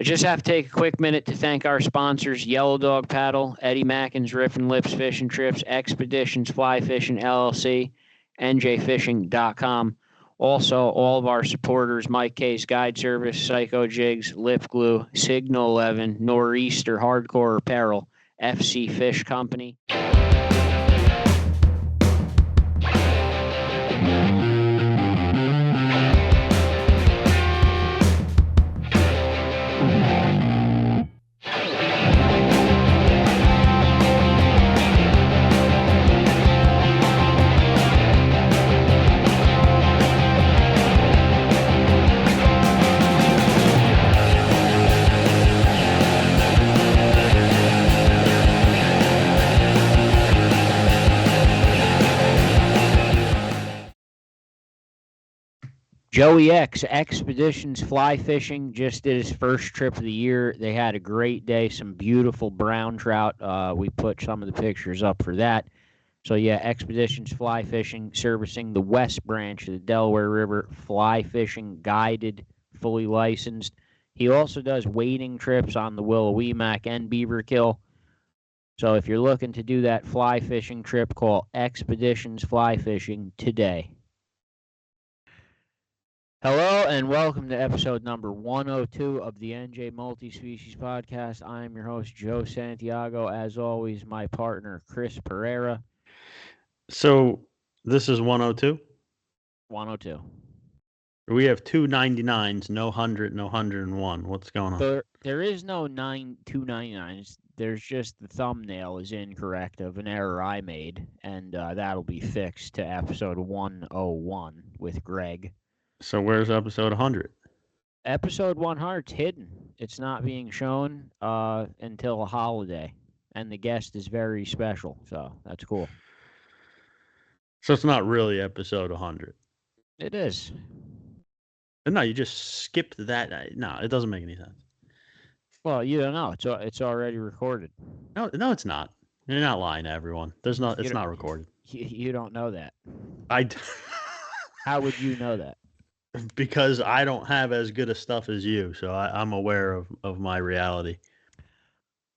just have to take a quick minute to thank our sponsors, Yellow Dog Paddle, Eddie Mackin's Riff and Lips Fishing Trips, Expeditions Fly Fishing LLC, NJFishing.com. Also, all of our supporters, Mike K's Guide Service, Psycho Jigs, Lip Glue, Signal 11, Nor'easter Hardcore Apparel, FC Fish Company. Joey X, Expeditions Fly Fishing, just did his first trip of the year. They had a great day, some beautiful brown trout. We put some of the pictures up for that. So, yeah, Expeditions Fly Fishing, servicing the West Branch of the Delaware River, fly fishing, guided, fully licensed. He also does wading trips on the Willowemac and Beaverkill. So, if you're looking to do that fly fishing trip, call Expeditions Fly Fishing today. Hello and welcome to episode number 102 of the NJ Multi-Species Podcast. I am your host, Joe Santiago. As always, my partner, Chris Pereira. So this is 102? 102. We have two 99s, no 100, no 101. What's going on? There is no 299s. There's just the thumbnail is incorrect of an error I made, and that'll be fixed to episode 101 with Greg. So where's episode 100? Episode 100's hidden. It's not being shown until a holiday, and the guest is very special, so that's cool. So it's not really episode 100. It is. No, you just skipped that. No, it doesn't make any sense. Well, you don't know. It's already recorded. No, it's not. You're not lying to everyone. It's not recorded. You don't know that. How would you know that? Because I don't have as good a stuff as you, so I'm aware of my reality.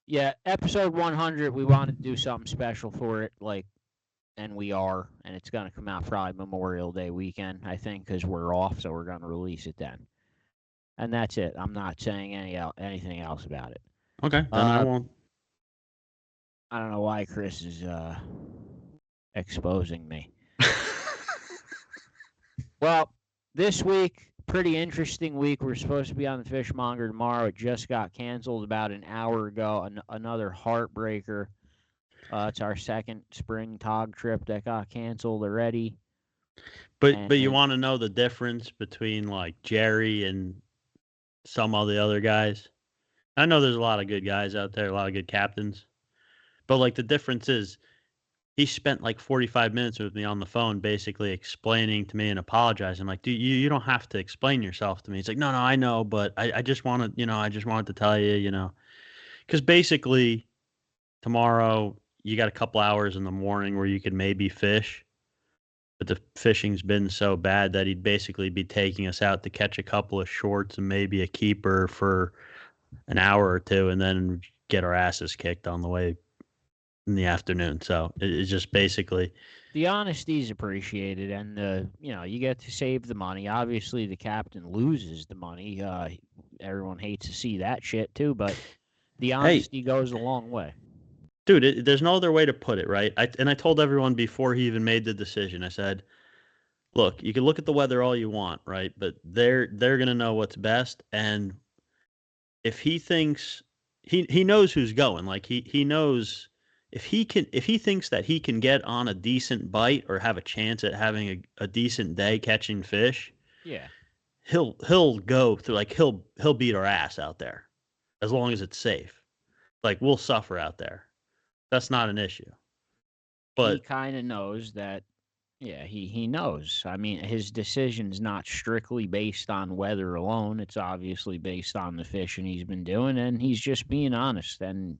Yeah, episode 100, we wanted to do something special for it, and we are, and it's going to come out probably Memorial Day weekend, I think, because we're off, so we're going to release it then. And that's it. I'm not saying anything else about it. Okay, then I won't. I don't know why Chris is exposing me. Well, this week, pretty interesting week. We're supposed to be on the Fishmonger tomorrow. It just got canceled about an hour ago. Another heartbreaker. It's our second spring tog trip that got canceled already. But you want to know the difference between like Jerry and some of the other guys? I know there's a lot of good guys out there, a lot of good captains. But like the difference is he spent like 45 minutes with me on the phone basically explaining to me and apologizing. I'm like, dude, you don't have to explain yourself to me. He's like, no, I know, but I just wanted, I just wanted to tell you, because basically tomorrow you got a couple hours in the morning where you could maybe fish, but the fishing's been so bad that he'd basically be taking us out to catch a couple of shorts and maybe a keeper for an hour or two and then get our asses kicked on the way in the afternoon. So it's just basically the honesty is appreciated, and you get to save the money. Obviously, the captain loses the money. Everyone hates to see that shit too, but the honesty goes a long way. Dude, there's no other way to put it, right? I told everyone before he even made the decision. I said, look, you can look at the weather all you want, right? But they're gonna know what's best, and if he thinks he knows who's going, like he knows. If he thinks that he can get on a decent bite or have a chance at having a decent day catching fish, yeah, he'll go through, like he'll beat our ass out there as long as it's safe. Like we'll suffer out there. That's not an issue. But he kind of knows that. Yeah, he knows. I mean, his decision's not strictly based on weather alone. It's obviously based on the fishing he's been doing, and he's just being honest, and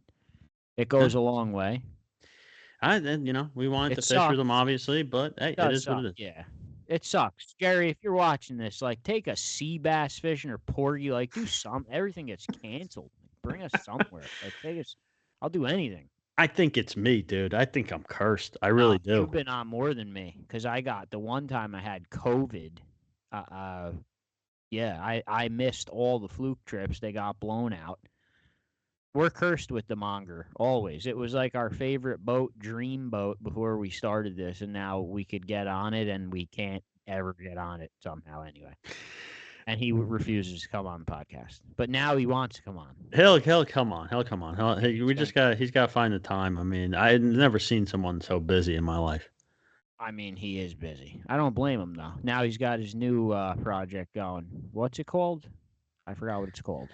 it goes a long way. We wanted to fish with him, obviously, but hey, it is what it is. Yeah. it sucks. Jerry, if you're watching this, like, take a sea bass fishing or porgy, like, do something. Everything gets canceled. Bring us somewhere. Like, take us. I'll do anything. I think it's me, dude. I think I'm cursed. I really do. You've been on more than me because I got the one time I had COVID. Yeah, I missed all the fluke trips. They got blown out. We're cursed with the Monger, always. It was like our favorite boat, dream boat, before we started this, and now we could get on it, and we can't ever get on it somehow anyway. And he refuses to come on the podcast. But now he wants to come on. He'll come on. He'll come on. He's got to find the time. I mean, I've never seen someone so busy in my life. I mean, he is busy. I don't blame him, though. Now he's got his new project going. What's it called? I forgot what it's called.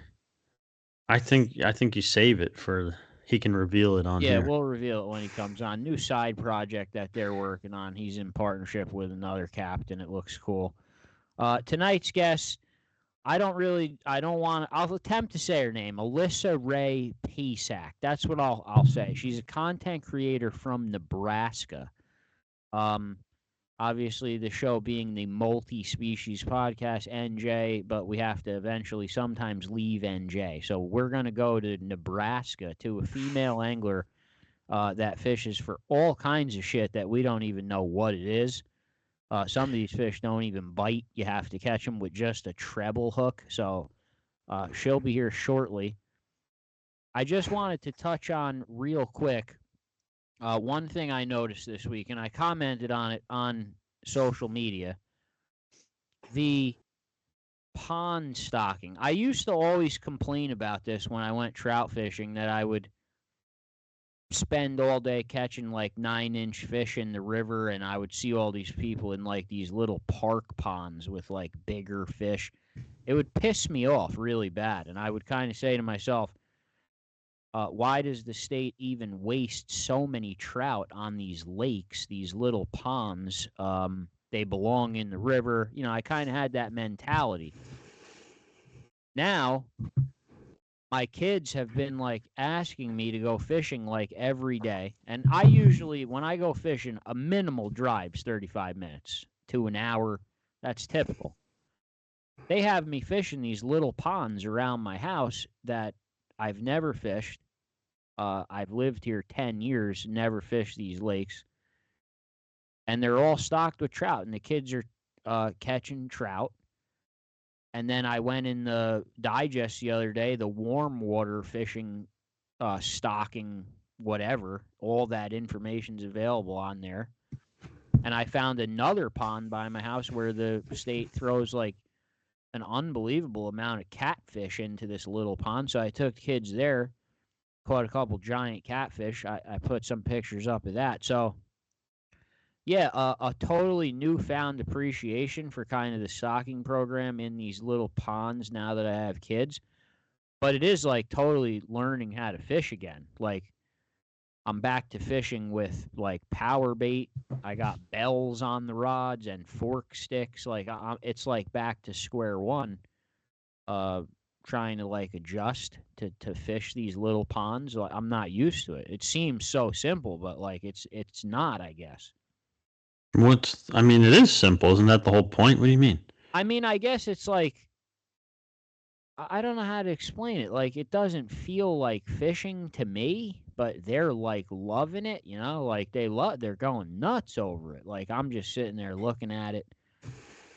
I think you save it for he can reveal it on here. Yeah, we'll reveal it when he comes on. New side project that they're working on. He's in partnership with another captain. It looks cool. Tonight's guest, I'll attempt to say her name, Alyssa Rae Pasek. That's what I'll say. She's a content creator from Nebraska. Obviously, the show being the multi-species podcast, NJ, but we have to eventually sometimes leave NJ. So we're going to go to Nebraska to a female angler that fishes for all kinds of shit that we don't even know what it is. Some of these fish don't even bite. You have to catch them with just a treble hook. So she'll be here shortly. I just wanted to touch on real quick one thing I noticed this week, and I commented on it on social media, the pond stocking. I used to always complain about this when I went trout fishing, that I would spend all day catching like 9-inch fish in the river, and I would see all these people in like these little park ponds with like bigger fish. It would piss me off really bad, and I would kind of say to myself, why does the state even waste so many trout on these lakes, these little ponds? They belong in the river. You know, I kind of had that mentality. Now, my kids have been like asking me to go fishing like every day. And I usually, when I go fishing, a minimal drive's 35 minutes to an hour. That's typical. They have me fishing these little ponds around my house that I've never fished. I've lived here 10 years, never fished these lakes. And they're all stocked with trout, and the kids are catching trout. And then I went in the digest the other day, the Warmwater fishing, stocking, whatever. All that information's available on there. And I found another pond by my house where the state throws like an unbelievable amount of catfish into this little pond. So I took kids there. Caught a couple giant catfish. I put some pictures up of that. So, yeah, a totally newfound appreciation for kind of the stocking program in these little ponds now that I have kids. But it is like totally learning how to fish again. Like, I'm back to fishing with like power bait. I got bells on the rods and fork sticks. Like, it's like back to square one. Trying to like adjust to fish these little ponds. Like, I'm not used to it. It seems so simple, but like it's not, I guess. I mean, it is simple. Isn't that the whole point? What do you mean? I mean, I guess it's like, I don't know how to explain it. Like, it doesn't feel like fishing to me, but they're like loving it, you know, like they're going nuts over it. Like, I'm just sitting there looking at it.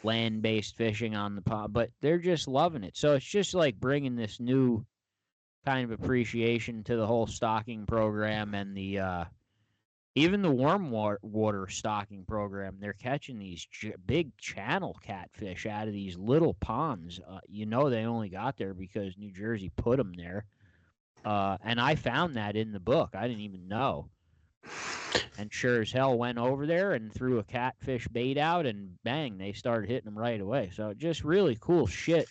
Land-based fishing on the pond, but they're just loving it. So it's just like bringing this new kind of appreciation to the whole stocking program, and the even the Warmwater stocking program. They're catching these big channel catfish out of these little ponds. You know, they only got there because New Jersey put them there, and I found that in the book. I didn't even know. And sure as hell went over there and threw a catfish bait out, and bang, they started hitting them right away. So just really cool shit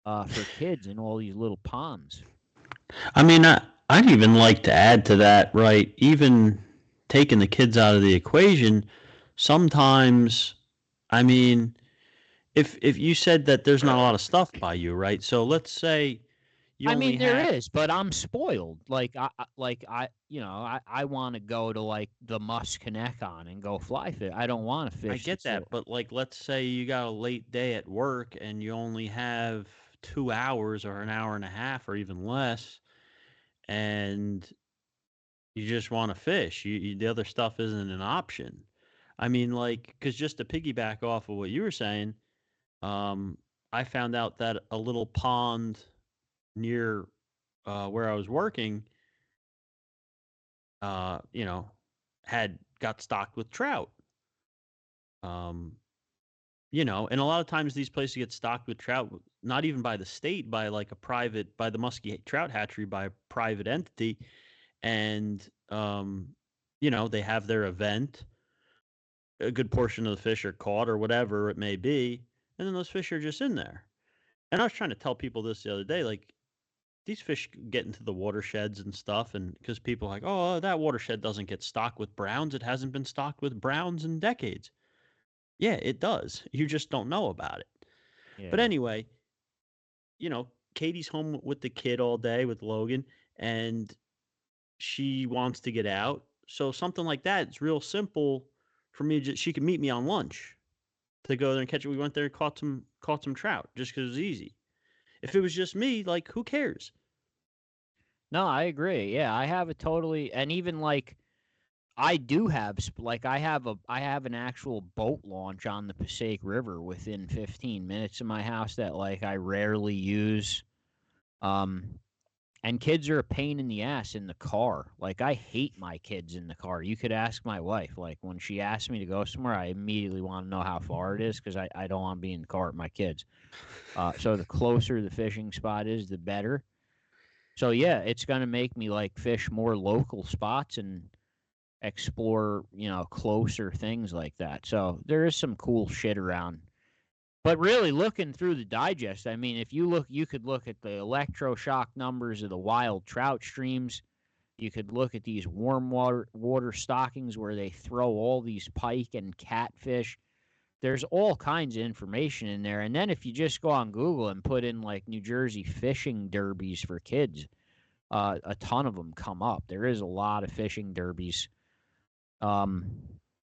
for kids in all these little ponds. I mean, I'd even like to add to that, right? Even taking the kids out of the equation, sometimes, I mean, if you said that there's not a lot of stuff by you, right? So let's say I mean, there is, but I'm spoiled. Like I want to go to like the Musconecon and go fly fish. I don't want to fish. I get that, but like, let's say you got a late day at work and you only have 2 hours or an hour and a half or even less, and you just want to fish. The other stuff isn't an option. I mean, like, because just to piggyback off of what you were saying, I found out that a little pond near where I was working, had got stocked with trout. And a lot of times these places get stocked with trout, not even by the state, by like by the Muskie Trout Hatchery, by a private entity. And, they have their event. A good portion of the fish are caught or whatever it may be. And then those fish are just in there. And I was trying to tell people this the other day, like, these fish get into the watersheds and stuff, and because people are like, oh, that watershed doesn't get stocked with browns. It hasn't been stocked with browns in decades. Yeah, it does. You just don't know about it. Yeah. But anyway, Katie's home with the kid all day with Logan, and she wants to get out. So something like that, it's real simple for me. She could meet me on lunch to go there and catch it. We went there and caught some trout just because it was easy. If it was just me, like, who cares? No, I agree. Yeah, I have and even like, I do have, like, I have an actual boat launch on the Passaic River within 15 minutes of my house that, like, I rarely use. And kids are a pain in the ass in the car. Like, I hate my kids in the car. You could ask my wife. Like, when she asks me to go somewhere, I immediately want to know how far it is because I don't want to be in the car with my kids. So the closer the fishing spot is, the better. So, yeah, it's going to make me, like, fish more local spots and explore, closer things like that. So there is some cool shit around. But really, looking through the digest, I mean, if you could look at the electroshock numbers of the wild trout streams. You could look at these warm water stockings where they throw all these pike and catfish. There's all kinds of information in there. And then if you just go on Google and put in like New Jersey fishing derbies for kids, a ton of them come up. There is a lot of fishing derbies.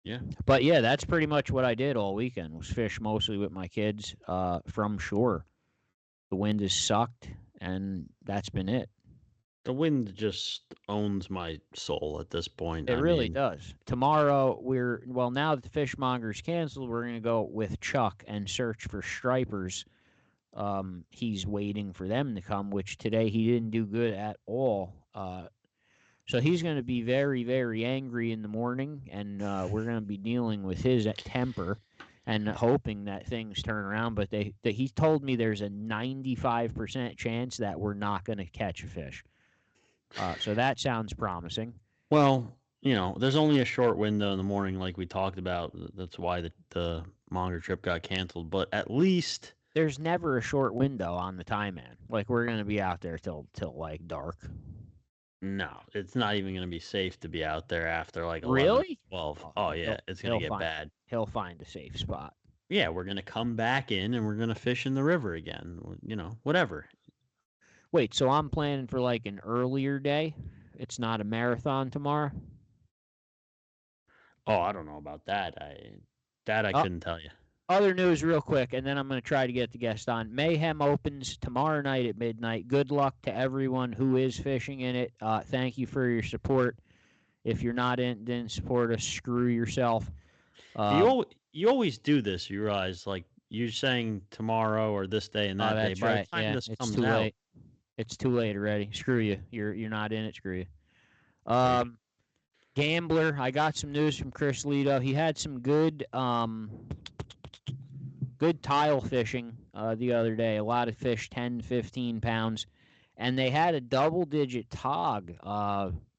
Yeah. But yeah, that's pretty much what I did all weekend, was fish mostly with my kids from shore. The wind has sucked, and that's been it. The wind just owns my soul at this point. It really does. Tomorrow, now that the Fishmonger's canceled, we're going to go with Chuck and search for stripers. He's waiting for them to come, which today he didn't do good at all. So he's going to be very, very angry in the morning, and we're going to be dealing with his temper and hoping that things turn around. But he told me there's a 95% chance that we're not going to catch a fish. So that sounds promising. Well, there's only a short window in the morning, like we talked about. That's why the Monger trip got canceled. But at least there's never a short window on the tie man. Like, we're going to be out there till like dark. No, it's not even going to be safe to be out there after like 11, really? 12. Oh yeah, it's going to get bad. He'll find a safe spot. Yeah, we're going to come back in and we're going to fish in the river again. Whatever. Wait, so I'm planning for like an earlier day? It's not a marathon tomorrow? Oh, I don't know about that. I couldn't tell you. Other news real quick, and then I'm going to try to get the guest on. Mayhem opens tomorrow night at midnight. Good luck to everyone who is fishing in it. Thank you for your support. If you're not in, didn't support us, screw yourself. You always do this. You realize, like, you're saying tomorrow or this day and that day. That's right. Yeah, it's too late. It's too late already. Screw you. You're not in it. Screw you. Gambler. I got some news from Chris Lito. He had some good tile fishing the other day. A lot of fish, 10, 15 pounds. And they had a double-digit tog,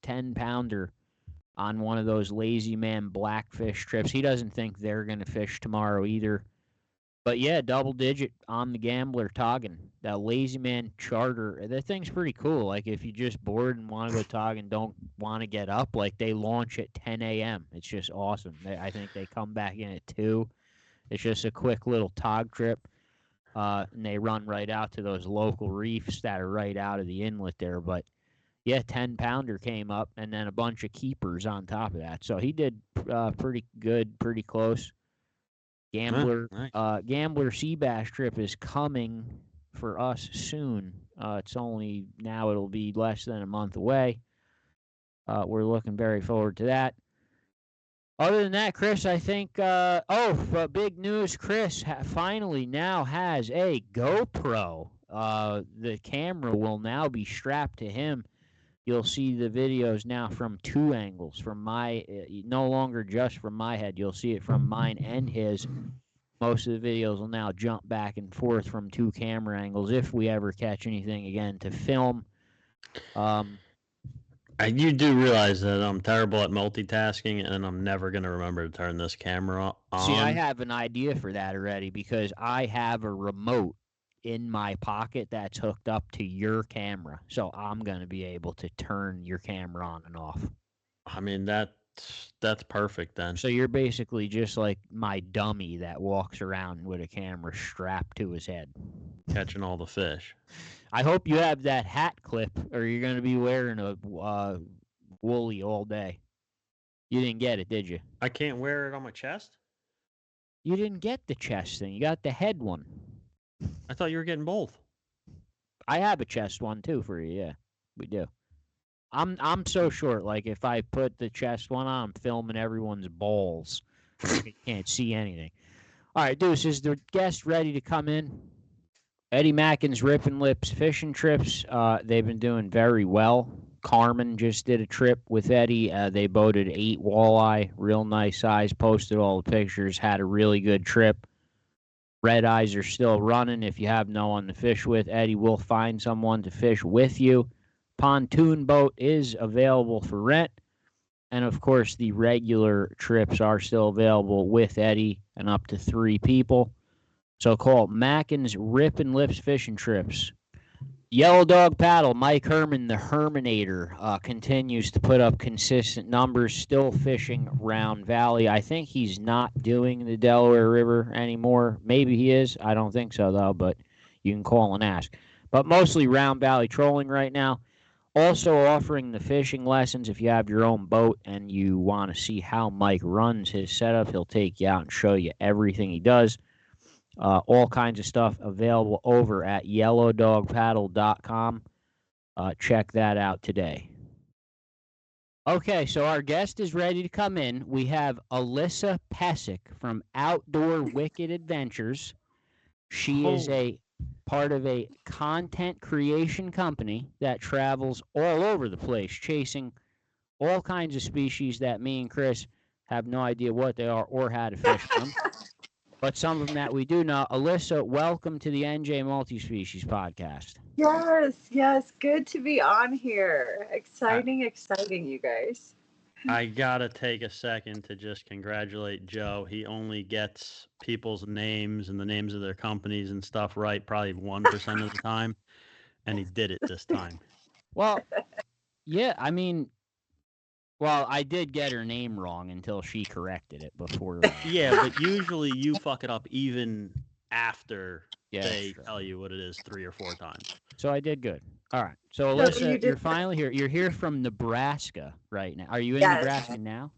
10-pounder, on one of those Lazy Man blackfish trips. He doesn't think they're going to fish tomorrow either. But, yeah, double-digit on the Gambler togging. That Lazy Man charter, that thing's pretty cool. Like, if you just bored and want to go tog and don't want to get up, like, they launch at 10 a.m. It's just awesome. I think they come back in at 2. It's just a quick little tog trip. and they run right out to those local reefs that are right out of the inlet there. But yeah, 10-pounder came up, and then a bunch of keepers on top of that. So he did pretty good, pretty close. Gambler sea bass trip is coming for us soon. It's only now, it'll be less than a month away. We're looking very forward to that. Other than that, Chris, I think, big news, Chris finally now has a GoPro. The camera will now be strapped to him. You'll see the videos now from two angles, from no longer just from my head. You'll see it from mine and his. Most of the videos will now jump back and forth from two camera angles if we ever catch anything again to film. You do realize that I'm terrible at multitasking, and I'm never going to remember to turn this camera on. See, I have an idea for that already, because I have a remote in my pocket that's hooked up to your camera. So I'm going to be able to turn your camera on and off. I mean, that's perfect then. So you're basically just like my dummy that walks around with a camera strapped to his head, catching all the fish. I hope you have that hat clip, or you're going to be wearing a woolly all day. You didn't get it, did you? I can't wear it on my chest? You didn't get the chest thing. You got the head one. I thought you were getting both. I have a chest one too for you. Yeah, we do. I'm so short. Like, if I put the chest one on, I'm filming everyone's balls. You can't see anything. All right, Deuce, is the guest ready to come in? Eddie Mackin's Rippin' Lips fishing trips. They've been doing very well. Carmen just did a trip with Eddie. They boated 8 walleye, real nice size, posted all the pictures, had a really good trip. Red eyes are still running. If you have no one to fish with, Eddie will find someone to fish with you. Pontoon boat is available for rent. And, of course, the regular trips are still available with Eddie and up to 3 people. So call Mackin's Rippin' Lips Fishing Trips. Yellow Dog Paddle, Mike Herman, the Herminator, continues to put up consistent numbers, still fishing Round Valley. I think he's not doing the Delaware River anymore. Maybe he is. I don't think so, though, but you can call and ask. But mostly Round Valley trolling right now. Also offering the fishing lessons. If you have your own boat and you want to see how Mike runs his setup, he'll take you out and show you everything he does. All kinds of stuff available over at yellowdogpaddle.com. Check that out today. Okay, so our guest is ready to come in. We have Alyssa Pesek from Outdoor Wicked Adventures. She is a part of a content creation company that travels all over the place, chasing all kinds of species that me and Chris have no idea what they are or how to fish them. But some of them that we do know. Alyssa, welcome to the NJ Multi-Species Podcast. Yes. Good to be on here. Exciting, you guys. I got to take a second to just congratulate Joe. He only gets people's names and the names of their companies and stuff right probably 1% of the time, and he did it this time. Well, yeah, I mean, I did get her name wrong until she corrected it before. Yeah, but usually you fuck it up even after they tell you what it is 3 or 4 times. So I did good. All right. So Alyssa, you're finally here. You're here from Nebraska right now. Are you in Nebraska now?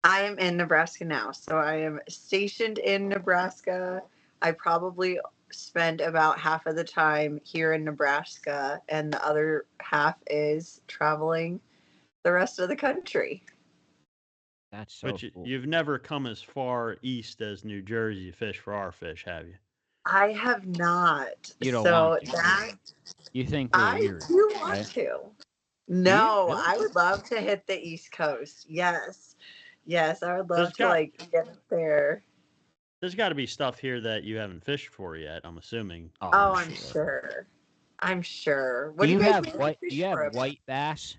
I am in Nebraska now. So I am stationed in Nebraska. I probably spend about half of the time here in Nebraska, and the other half is traveling the rest of the country. That's so cool. You've never come as far east as New Jersey to fish for our fish, have you? I have not. You don't want to. You think I do want to. No, really? I would love to hit the East Coast. Yes, I would love to get up there. There's got to be stuff here that you haven't fished for yet, I'm assuming. Oh, I'm sure. What do you have? Do you have white bass?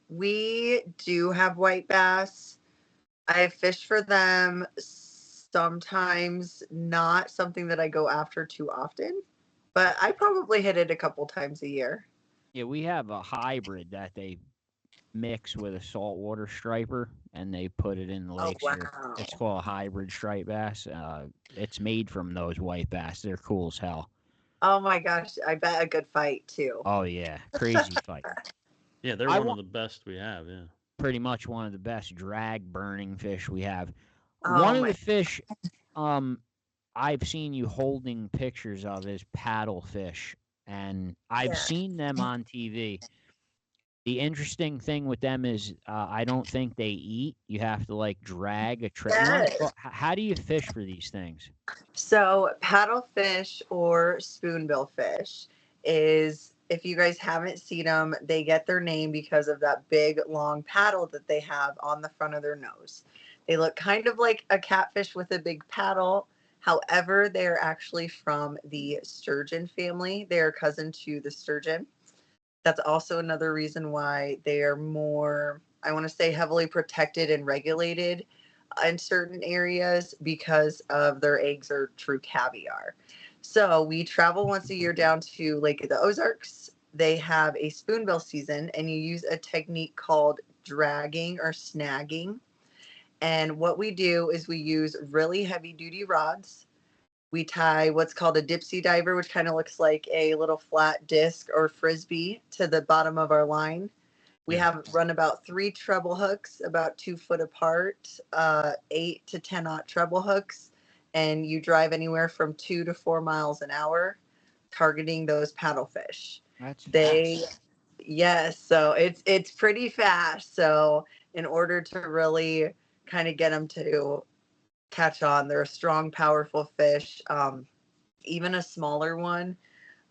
We do have white bass. I have fished for them. Sometimes not something that I go after too often, but I probably hit it a couple times a year. Yeah, we have a hybrid that they mix with a saltwater striper, and they put it in the lakes here. Wow. It's called a hybrid striped bass. It's made from those white bass. They're cool as hell. Oh my gosh, I bet a good fight too. Oh yeah, crazy fight. Yeah, they're one of the best we have. Yeah, pretty much one of the best drag burning fish we have. Oh One of my. the fish I've seen you holding pictures of is paddlefish, and I've Yeah. seen them on TV. The interesting thing with them is I don't think they eat. You have to like drag a Yes. How do you fish for these things? So paddlefish or spoonbill fish is, if you guys haven't seen them, they get their name because of that big long paddle that they have on the front of their nose. They look kind of like a catfish with a big paddle. However, they're actually from the sturgeon family. They're cousin to the sturgeon. That's also another reason why they are more, I want to say, heavily protected and regulated in certain areas because of their eggs are true caviar. So we travel once a year down to Lake of the Ozarks. They have a spoonbill season, and you use a technique called dragging or snagging. And what we do is we use really heavy duty rods. We tie what's called a dipsy diver, which kind of looks like a little flat disc or frisbee, to the bottom of our line. We have run about 3 treble hooks, about 2 foot apart, 8 to 10-aught treble hooks, and you drive anywhere from 2 to 4 miles an hour, targeting those paddlefish. That's fast. Yes, so it's pretty fast. So in order to really kind of get them to catch on, they're a strong, powerful fish. Even a smaller one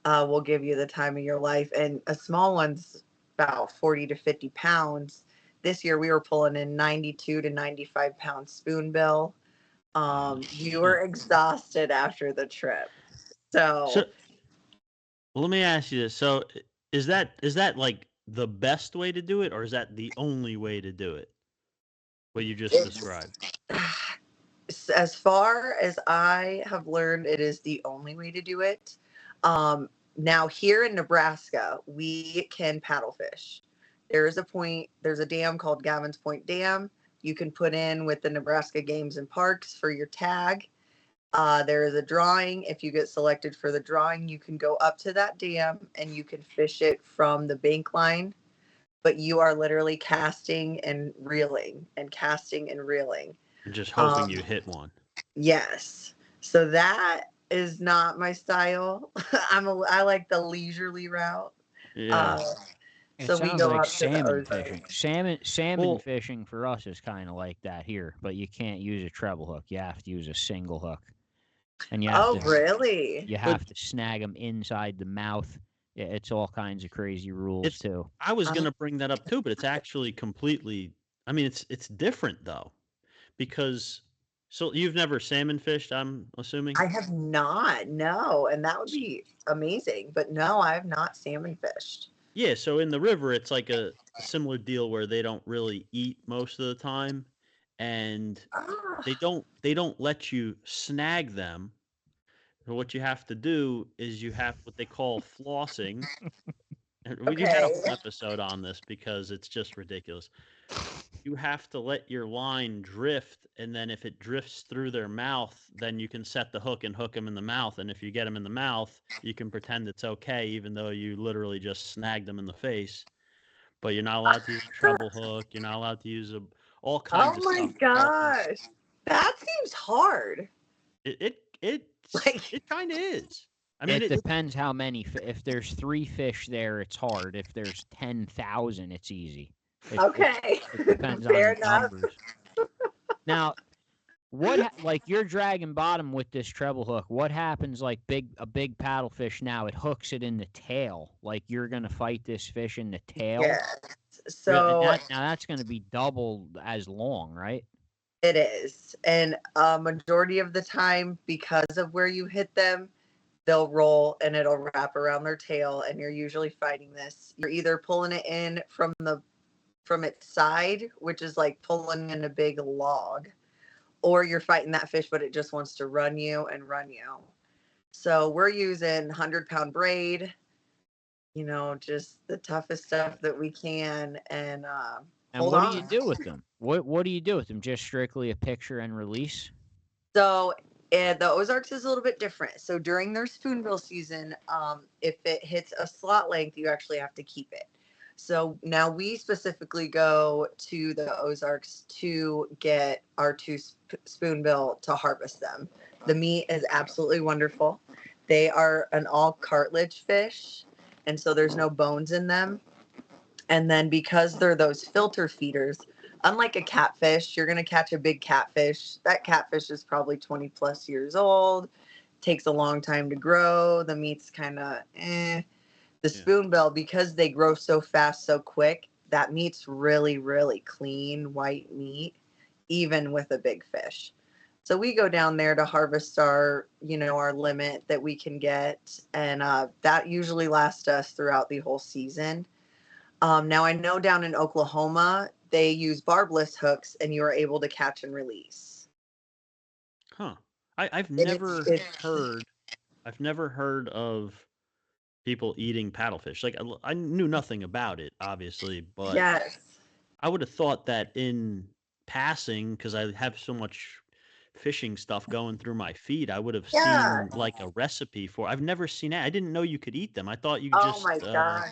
will give you the time of your life, and a small one's about 40 to 50 pounds. This year we were pulling in 92 to 95 pound spoonbill. You were exhausted after the trip. So well, let me ask you this. So is that like the best way to do it, or is that the only way to do it? What you just described? As far as I have learned, it is the only way to do it. Now here in Nebraska, we can paddlefish. There's a dam called Gavin's Point Dam. You can put in with the Nebraska Games and Parks for your tag. There is a drawing. If you get selected for the drawing, you can go up to that dam and you can fish it from the bank line. But you are literally casting and reeling and casting and reeling. And just hoping you hit one. Yes. So that is not my style. I like the leisurely route. Yeah. It So we sounds go like up to the salmon Ozarks. fishing. Salmon fishing for us is kind of like that here, but you can't use a treble hook. You have to use a single hook, and you have Really? you have to snag them inside the mouth. Yeah, it's all kinds of crazy rules too. I was gonna bring that up too, but it's actually completely. I mean, it's different though, because so you've never salmon fished, I'm assuming. I have not. No, and that would be amazing. But no, I have not salmon fished. Yeah, so in the river, it's like a similar deal where they don't really eat most of the time, and they don't let you snag them. So what you have to do is you have what they call flossing. We had a whole episode on this because it's just ridiculous. You have to let your line drift, and then if it drifts through their mouth, then you can set the hook and hook them in the mouth. And if you get them in the mouth, you can pretend it's okay, even though you literally just snagged them in the face. But you're not allowed to use a treble hook. You're not allowed to use all kinds of stuff. Oh my gosh, that seems hard. It kind of is. I mean, it depends how many. If there's 3 fish there, it's hard. If there's 10,000, it's easy. Okay. It depends Fair on the enough. numbers. Now, like you're dragging bottom with this treble hook? What happens like a big paddlefish? Now it hooks it in the tail. Like you're gonna fight this fish in the tail. Yes. So now that's gonna be double as long, right? It is, and a majority of the time, because of where you hit them, they'll roll and it'll wrap around their tail, and you're usually fighting this. You're either pulling it in from its side, which is like pulling in a big log, or you're fighting that fish, but it just wants to run you and run you. So we're using 100-pound braid. just the toughest stuff that we can, and hold what on. do you do with them? What do you do with them? Just strictly a picture and release? So the Ozarks is a little bit different. So during their spoonbill season, if it hits a slot length, you actually have to keep it. So now we specifically go to the Ozarks to get our two spoonbill to harvest them. The meat is absolutely wonderful. They are an all cartilage fish, and so there's no bones in them. And then because they're those filter feeders, unlike a catfish, you're going to catch a big catfish. That catfish is probably 20 plus years old, takes a long time to grow. The meat's kind of eh. The spoonbill, because they grow so fast, so quick, that meat's really, really clean white meat, even with a big fish. So we go down there to harvest our limit that we can get. And that usually lasts us throughout the whole season. Now I know down in Oklahoma, they use barbless hooks and you are able to catch and release. Huh. I've never heard of people eating paddlefish. Like I knew nothing about it, obviously, but yes, I would have thought that in passing, because I have so much fishing stuff going through my feed, I would have seen like a recipe for. I've never seen that. I didn't know you could eat them. I thought you oh my gosh.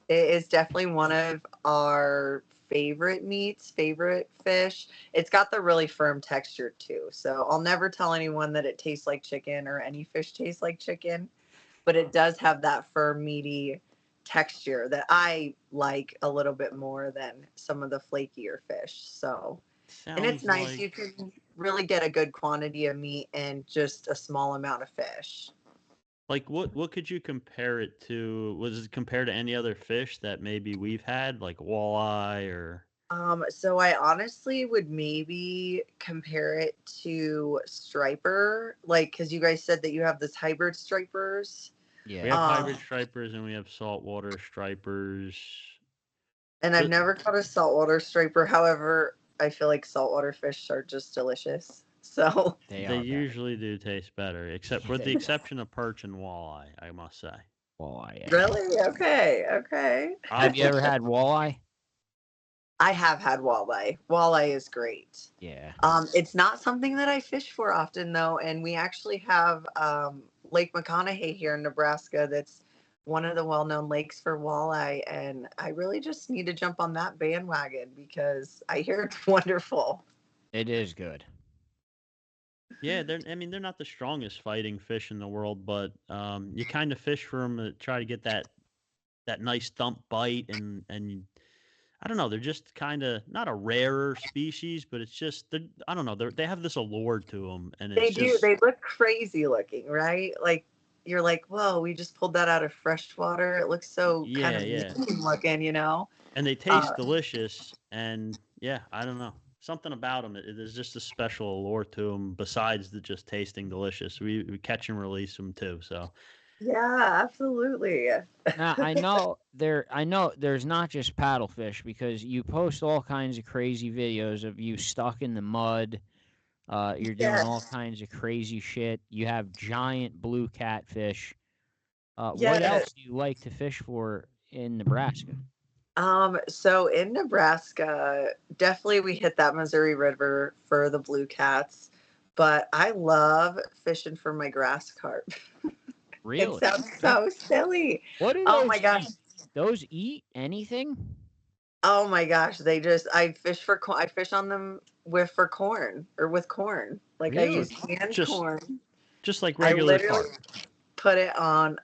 It is definitely one of our favorite meats, favorite fish. It's got the really firm texture too. So I'll never tell anyone that it tastes like chicken or any fish tastes like chicken, but it does have that firm, meaty texture that I like a little bit more than some of the flakier fish. So, and it's nice. You can really get a good quantity of meat and just a small amount of fish. Like what could you compare it to? Was it compared to any other fish that maybe we've had, like walleye or? So I honestly would maybe compare it to striper, like because you guys said that you have this hybrid stripers. Yeah, we have hybrid stripers and we have saltwater stripers. And I've never caught a saltwater striper. However, I feel like saltwater fish are just delicious. So they usually do taste better, except with the exception of perch and walleye, I must say. Walleye. Yeah. Really? Okay. Have you ever had walleye? I have had walleye. Walleye is great. Yeah. It's not something that I fish for often though, and we actually have Lake McConaughey here in Nebraska. That's one of the well-known lakes for walleye, and I really just need to jump on that bandwagon because I hear it's wonderful. It is good. Yeah, they're not the strongest fighting fish in the world, but you kind of fish for them to try to get that nice thump bite, and I don't know, they're just kind of not a rarer species, but it's just I don't know, they have this allure to them, and they do. They look crazy looking, right? Like you're like, whoa, we just pulled that out of fresh water. It looks so kind of mean looking, And they taste delicious, and I don't know. Something about them, there's just a special allure to them besides the just tasting delicious. We catch and release them too, so. Yeah, absolutely. Now I know there's not just paddlefish, because you post all kinds of crazy videos of you stuck in the mud. You're doing all kinds of crazy shit. You have giant blue catfish. What else do you like to fish for in Nebraska? So in Nebraska, definitely we hit that Missouri River for the blue cats, but I love fishing for my grass carp. Really? It sounds so silly. What do those my gosh. Those eat anything? Oh my gosh, I fish on them with corn. Like really? I use canned corn. Just like regular carp. Put it on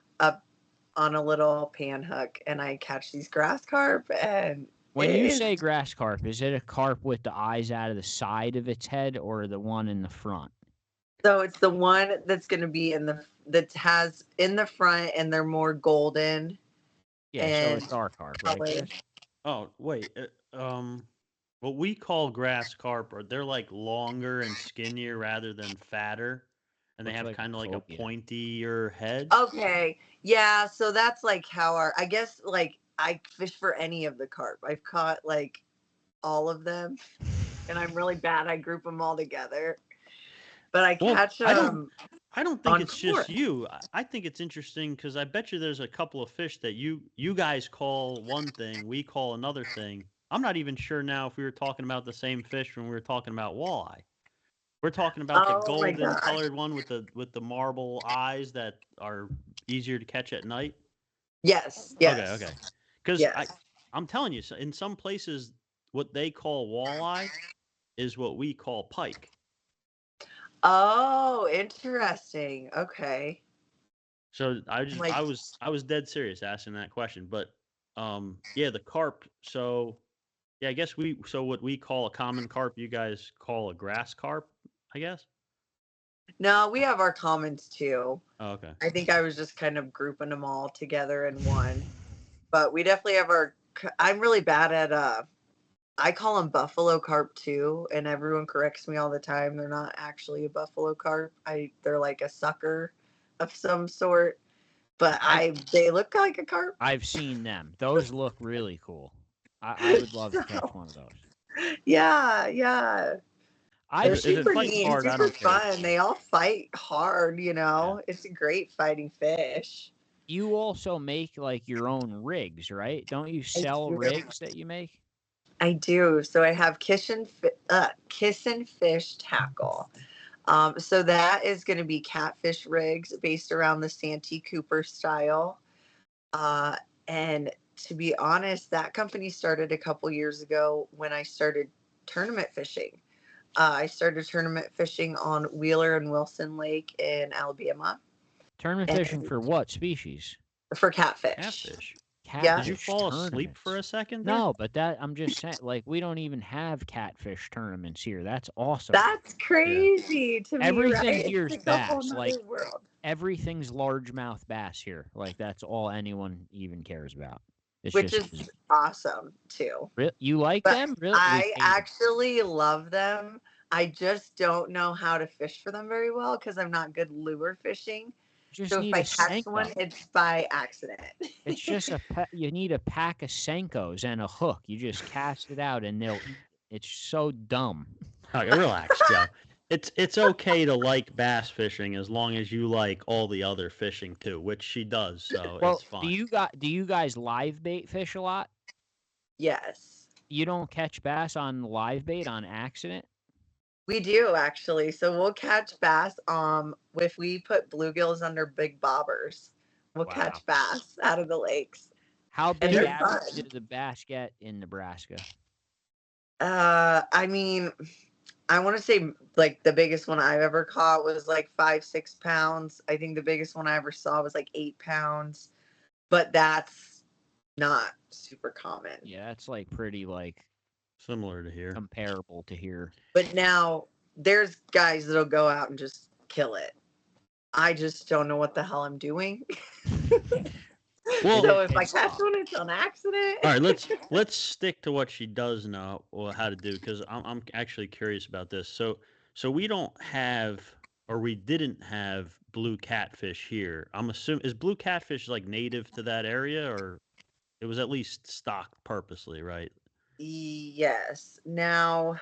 a little pan hook and I catch these grass carp. And when you say grass carp, is it a carp with the eyes out of the side of its head or the one in the front? So it's the one that's going to be that has in the front, and they're more golden. Yeah, so it's our carp, right? Oh, wait. What we call grass carp, they're like longer and skinnier rather than fatter. And they have kind of like a pointier head. Okay. Yeah. So that's like how I guess like I fish for any of the carp. I've caught like all of them, and I'm really bad. I group them all together, but I catch them. I don't think it's just you. I think it's interesting because I bet you there's a couple of fish that you guys call one thing, we call another thing. I'm not even sure now if we were talking about the same fish when we were talking about walleye. We're talking about the golden colored one with the marble eyes that are easier to catch at night. Yes. Okay. Because I'm telling you, in some places, what they call walleye is what we call pike. Oh, interesting. Okay. So I was dead serious asking that question, but the carp. So I guess what we call a common carp, you guys call a grass carp, I guess. No, we have our commons too. Oh, okay. I think I was just kind of grouping them all together in one, but we definitely have I'm really bad at I call them buffalo carp too, and everyone corrects me all the time. They're not actually a buffalo carp. They're like a sucker of some sort, but they look like a carp. I've seen them. Those look really cool. I would love to catch one of those. Yeah. They're super neat, super fun. They all fight hard, It's a great fighting fish. You also make like your own rigs, right? Don't you sell rigs that you make? I do. So I have Kiss and Fish tackle. So that is going to be catfish rigs based around the Santee Cooper style. And to be honest, that company started a couple years ago when I started tournament fishing. I started tournament fishing on Wheeler and Wilson Lake in Alabama. Tournament fishing for what species? For catfish. Catfish. Yeah. Did you fall asleep for a second there? No, but I'm just saying, like, we don't even have catfish tournaments here. That's awesome. That's crazy to me. Everything right? here's bass. Like, everything's largemouth bass here. Like, that's all anyone even cares about. Which is awesome too. You like them? Really? I actually love them. I just don't know how to fish for them very well because I'm not good lure fishing. So if I catch one, it's by accident. It's just you need a pack of Senkos and a hook. You just cast it out and they'll eat. It's so dumb. Okay, relax, Joe. It's okay to like bass fishing as long as you like all the other fishing too, which she does. So it's fine. Do you guys live bait fish a lot? Yes. You don't catch bass on live bait on accident? We do actually. So we'll catch bass if we put bluegills under big bobbers. We'll catch bass out of the lakes. How big did the bass get in Nebraska? I mean, I want to say like the biggest one I've ever caught was like 5-6 pounds. I think the biggest one I ever saw was like 8 pounds, but that's not super common. Yeah, that's like pretty like similar to here, comparable to here. But now there's guys that'll go out and just kill it. I just don't know what the hell I'm doing. Well, so if I catch one, it's on accident. All right, let's stick to what she does know or how to do, because I'm actually curious about this. So we don't have, or we didn't have, blue catfish here. I'm assuming, is blue catfish like native to that area, or it was at least stocked purposely, right? Yes. Now,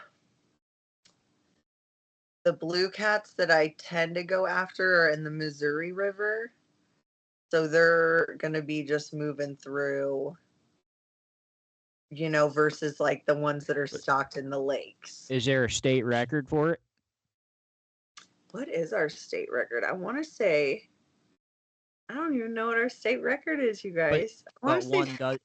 the blue cats that I tend to go after are in the Missouri River. So they're going to be just moving through, versus like the ones that are stocked in the lakes. Is there a state record for it? What is our state record? I want to say, I don't even know what our state record is, you guys.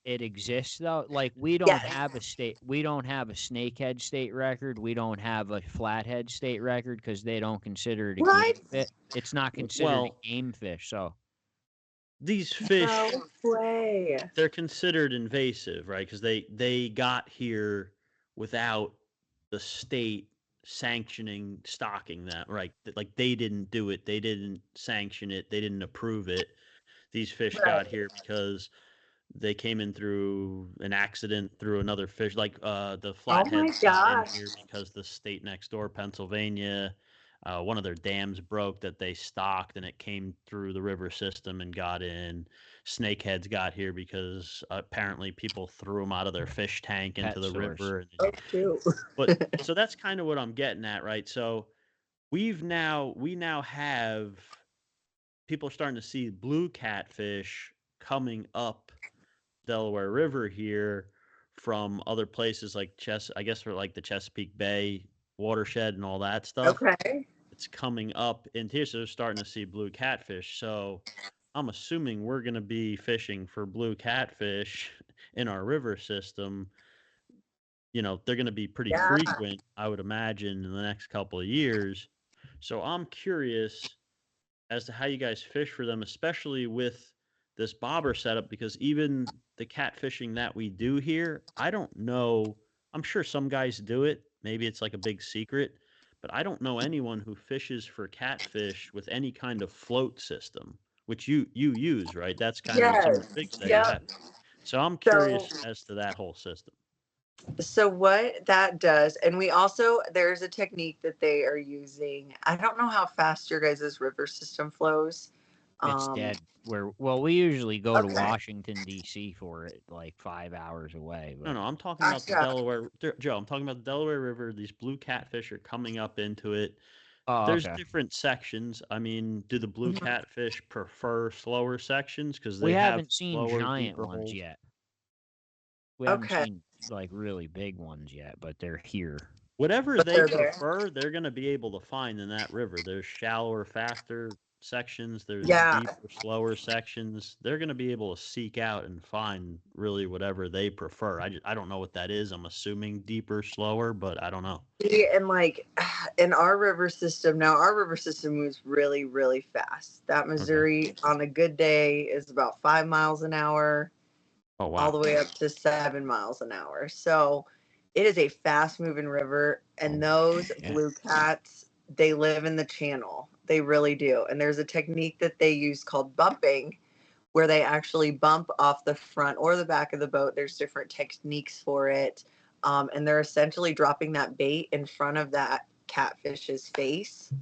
It exists though? Like we don't have a snakehead state record. We don't have a flathead state record because they don't consider it a game fish. It's not considered a game fish, so. These fish, they're considered invasive, right? Because they got here without the state sanctioning stocking them, right? Like they didn't do it, they didn't sanction it, they didn't approve it. These fish got here because they came in through an accident through another fish, like the flatheads got in here because the state next door, Pennsylvania. One of their dams broke that they stocked, and it came through the river system and got in. Snakeheads got here because apparently people threw them out of their fish tank into the river. Oh, cute. But so that's kind of what I'm getting at, right? So we now have people are starting to see blue catfish coming up Delaware River here from other places like I guess for like the Chesapeake Bay watershed and all that stuff. Okay. It's coming up into here, so they're starting to see blue catfish. So I'm assuming we're going to be fishing for blue catfish in our river system. You know, they're going to be pretty Yeah. frequent, I would imagine, in the next couple of years. So I'm curious as to how you guys fish for them, especially with this bobber setup, because even the catfishing that we do here, I don't know. I'm sure some guys do it. Maybe it's like a big secret, but I don't know anyone who fishes for catfish with any kind of float system, which you use, right? That's kind of some of the Yes. rigs that you have. Yep. So I'm So curious as to that whole system. So what that does, and we also there's a technique that they are using. I don't know how fast your guys' river system flows. It's Um, dead. We usually go to okay, Washington D.C. for it, like 5 hours away. No, But no, I'm talking about the gotcha. Delaware, Joe. I'm talking about the Delaware River. These blue catfish are coming up into it. oh, There's okay. different sections. I mean, do the blue Mhm. catfish prefer slower sections because We they have haven't seen slower, giant deeper ones holes? yet. We haven't Okay, seen like really big ones yet, but they're here. Whatever but they they're there. prefer, they're going to be able to find in that river. There's shallower, faster sections. There's Yeah, deeper, slower sections. They're going to be able to seek out and find really whatever they prefer. I don't know what that is. I'm assuming deeper, slower, but I don't know. and like in our river system now, our river system moves really, really fast. That Okay. Missouri on a good day is about 5 miles an hour, Oh, all wow. the way up to 7 miles an hour. So it is a fast moving river. And those Yeah. blue cats, they live in the channel. They really do. And there's a technique that they use called bumping, where they actually bump off the front or the back of the boat. There's different techniques for it. And they're essentially dropping that bait in front of that catfish's face.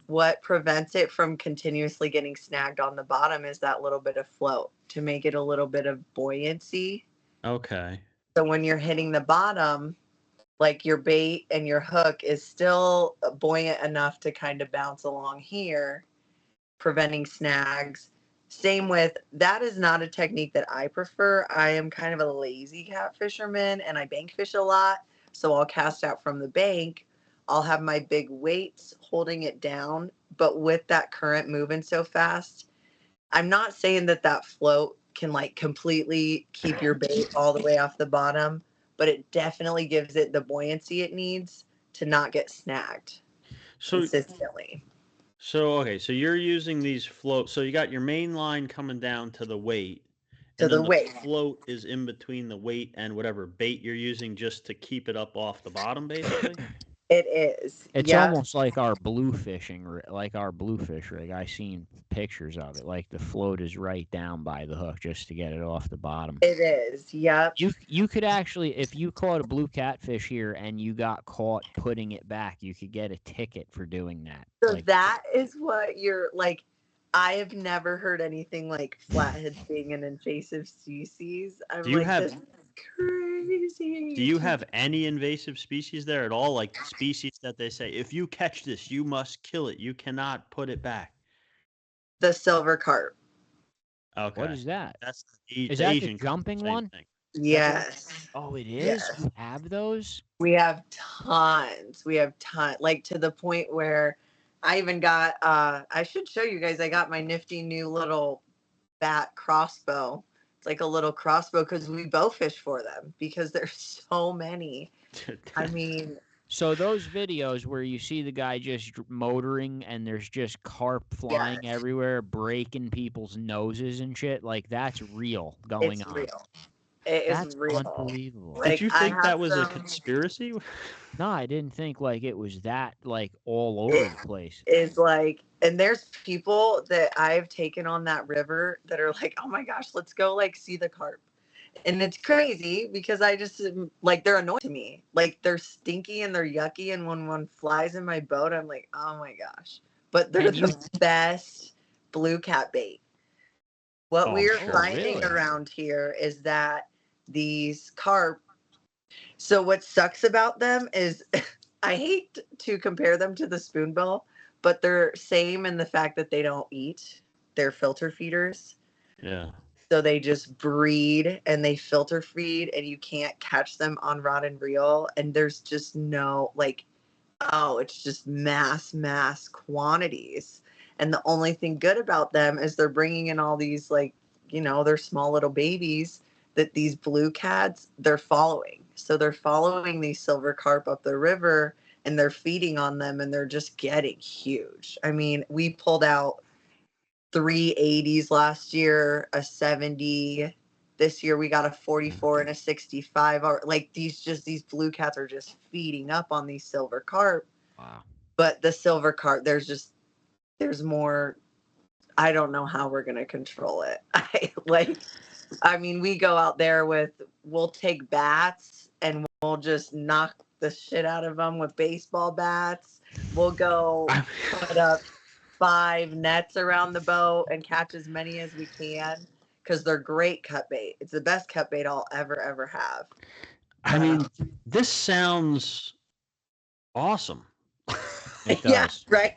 What prevents it from continuously getting snagged on the bottom is that little bit of float to make it a little bit of buoyancy. Okay. So when you're hitting the bottom, like your bait and your hook is still buoyant enough to kind of bounce along here, preventing snags. Same with that is not a technique that I prefer. I am kind of a lazy cat fisherman and I bank fish a lot. So I'll cast out from the bank. I'll have my big weights holding it down. But with that current moving so fast, I'm not saying that that float can like completely keep your bait all the way off the bottom, but it definitely gives it the buoyancy it needs to not get snagged So consistently. okay, so you're using these float. So you got your main line coming down to the weight, To and the then the weight. float is in between the weight and whatever bait you're using just to keep it up off the bottom, basically. It is. It's Yeah. almost like our like our bluefish rig. I seen pictures of it. Like the float is right down by the hook just to get it off the bottom. It is. Yep. You could actually, if you caught a blue catfish here and you got caught putting it back, you could get a ticket for doing that. So Like that is what you're like. I have never heard anything like flatheads being an invasive species. I'm Do you like, have this is crazy. do you have any invasive species there at all? Like species that they say, if you catch this, you must kill it. You cannot put it back. The silver carp. Okay. what is that? That's Is the that the Asian carp, jumping same one? thing. Yes. Oh, it is. Yes. You have those? We have tons. We have tons. Like to the point where I even got I should show you guys. I got my nifty new little bat crossbow. It's like a little crossbow because we bow fish for them because there's so many. I mean, So those videos where you see the guy just motoring and there's just carp flying yes, everywhere, breaking people's noses and shit, like that's real going it's on. real. It is That's real. unbelievable. Did Like you I think that have was a some. conspiracy? No, I didn't think like it was that like all over the place. Is like, and there's people that I've taken on that river that are like, oh my gosh, let's go like see the carp. And it's crazy because I just like they're annoying to me. Like they're stinky and they're yucky. And when one flies in my boat, I'm like, oh my gosh. But they're And you the best blue cat bait. What Oh, I'm we're sure. finding really? around here is that these carp. So what sucks about them is I hate to compare them to the spoonbill, but they're same in the fact that they don't eat. They're filter feeders. Yeah. So they just breed and they filter feed, and you can't catch them on rod and reel. And there's just no like, oh, it's just mass quantities. And the only thing good about them is they're bringing in all these like, they're small little babies that these blue cats, they're following. So they're following these silver carp up the river and they're feeding on them and they're just getting huge. I mean, we pulled out 380s last year, a 70. This year we got a 44 and a 65. Like these blue cats are just feeding up on these silver carp. Wow. But the silver carp, there's more. I don't know how we're going to control it. I mean, we go out there we'll take bats and we'll just knock the shit out of them with baseball bats. We'll go put up 5 nets around the boat and catch as many as we can because they're great cut bait. It's the best cut bait I'll ever have. I mean, this sounds awesome. It does. Yeah, right.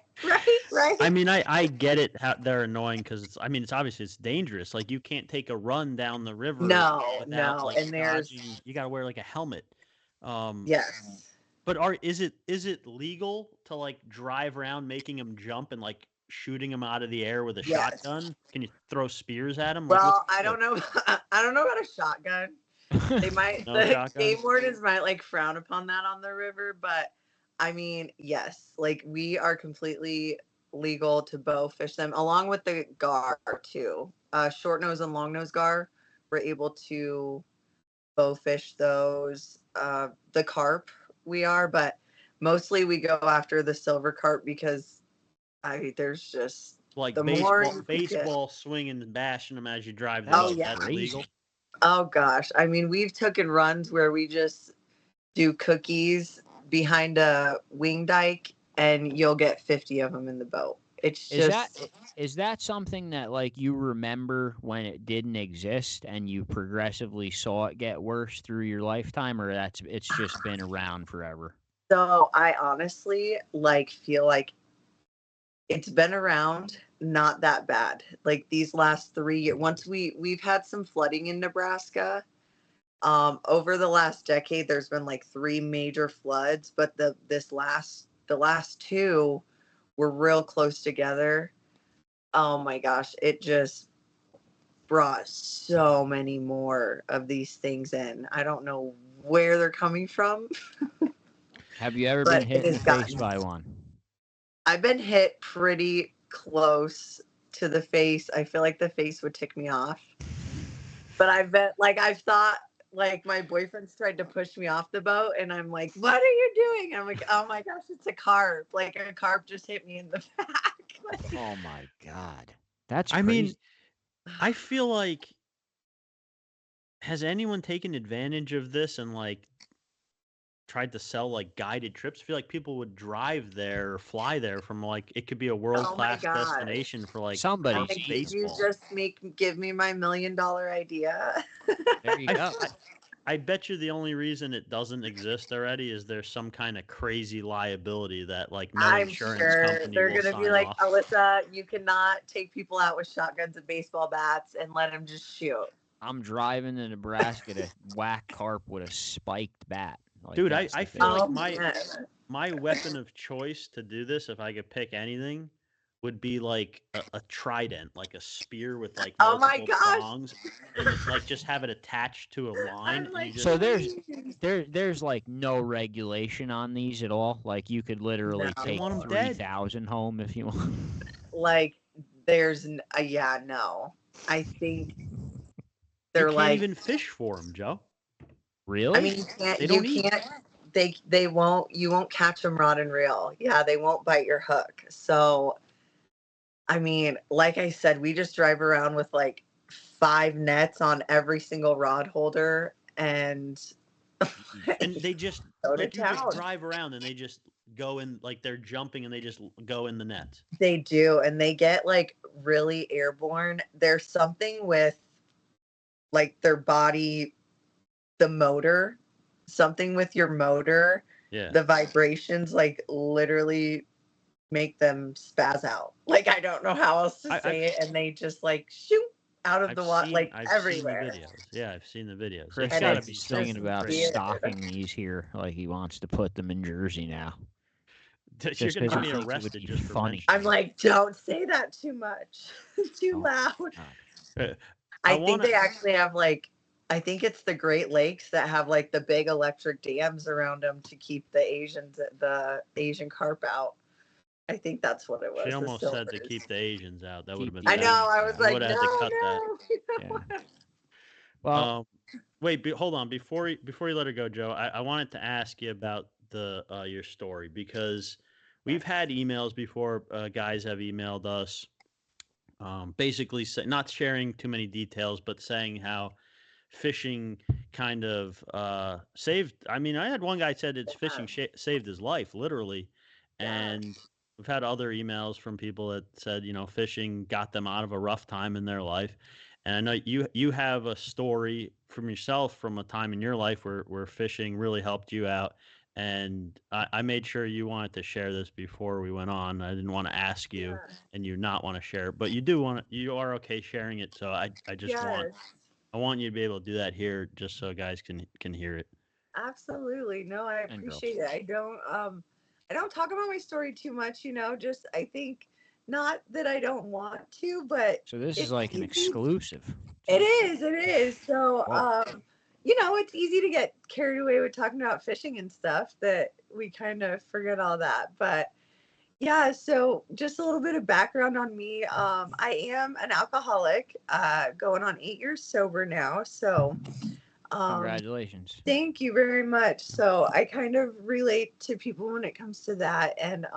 I mean, I get it how they're annoying because it's obviously it's dangerous. Like you can't take a run down the river. No, like, and there's you got to wear like a helmet. Yes. But is it legal to like drive around making them jump and like shooting them out of the air with a shotgun? Can you throw spears at them? Well, I don't know. I don't know about a shotgun. They might. The game wardens might like frown upon that on the river, but I mean, yes, like we are completely legal to bow fish them along with the gar too. Short nose and long nose gar, we're able to bow fish those. The carp we are, but mostly we go after the silver carp because there's just like the baseball swinging and bashing them as you drive the boat. That's illegal. Oh gosh, I mean, we've taken runs where we just do cookies behind a wing dike and you'll get 50 of them in the boat. It's just is that something that like you remember when it didn't exist and you progressively saw it get worse through your lifetime, or it's just been around forever? So I honestly feel like it's been around, not that bad. Like these last 3 years, once we've had some flooding in Nebraska. Over the last decade, there's been like 3 major floods, but the last 2 were real close together. Oh my gosh, it just brought so many more of these things in. I don't know where they're coming from. Have you ever been hit in the face by one? I've been hit pretty close to the face. I feel like the face would tick me off. But I've thought my boyfriend's tried to push me off the boat and I'm like, what are you doing? I'm like, oh my gosh, it's a carp. Like a carp just hit me in the back. Oh my God. That's crazy. I mean, I feel like, has anyone taken advantage of this and like tried to sell like guided trips? I feel like people would drive there or fly there from like, it could be a world-class destination for like somebody. You just give me my $1 million idea. There you go. I bet you the only reason it doesn't exist already is there's some kind of crazy liability that like no insurance company they're will gonna be like, off. Alyssa, you cannot take people out with shotguns and baseball bats and let them just shoot. I'm driving to Nebraska to whack carp with a spiked bat. Like, dude, I feel like my weapon of choice to do this, if I could pick anything, would be like a trident, like a spear with like multiple prongs, and just have it attached to a line. So there's like no regulation on these at all. Like you could literally take 3,000 home if you want. Like there's no. I think they're you can't even fish for them, Joe. Really? I mean, you can't. They won't. You won't catch them rod and reel. Yeah, they won't bite your hook. So, I mean, like I said, we just drive around with like 5 nets on every single rod holder, and they just you just drive around and they just go in, like they're jumping and they just go in the nets. They do, and they get like really airborne. There's something with like their body, the motor, something with your motor Yeah. The vibrations like literally make them spaz out. Like I don't know how else to say it, and they just like shoot out of the water like everywhere. Seen the videos. Yeah, I've seen the videos. Chris And said it's he's just thinking about weird. stocking these here, like he wants to put them in Jersey now. You're Just gonna because get he me thinks it would arrested be just for funny. I'm mentioning. like, don't say that too much, too Oh, loud. God. I think they actually have like, I think it's the Great Lakes that have like the big electric dams around them to keep the Asian carp out. I think that's what it was. She the almost said to silvers. keep the Asians out. That would have Keep been the I bad. know. I was Asians You out. like, would have had to no, cut that. no. You Yeah. know what? Well, Wait, hold on. Before you let her go, Joe, I wanted to ask you about the your story, because we've had emails before. Guys have emailed us, basically not sharing too many details, but saying how fishing kind of saved. I mean, I had one guy said it's fishing saved his life, literally, and we've had other emails from people that said, fishing got them out of a rough time in their life. And I know you have a story from yourself from a time in your life where fishing really helped you out. And I made sure you wanted to share this before we went on. I didn't want to ask you and you not want to share it, but you are okay sharing it. So I just I want you to be able to do that here, just so guys can hear it. Absolutely. No, I And girls. appreciate it. I don't talk about my story too much, just I think not that I don't want to, but So this is it's like an easy. exclusive. It is. So Whoa. it's easy to get carried away with talking about fishing and stuff that we kind of forget all that. But yeah, so just a little bit of background on me. I am an alcoholic, going on 8 years sober now. So Congratulations. thank you very much. So I kind of relate to people when it comes to that, and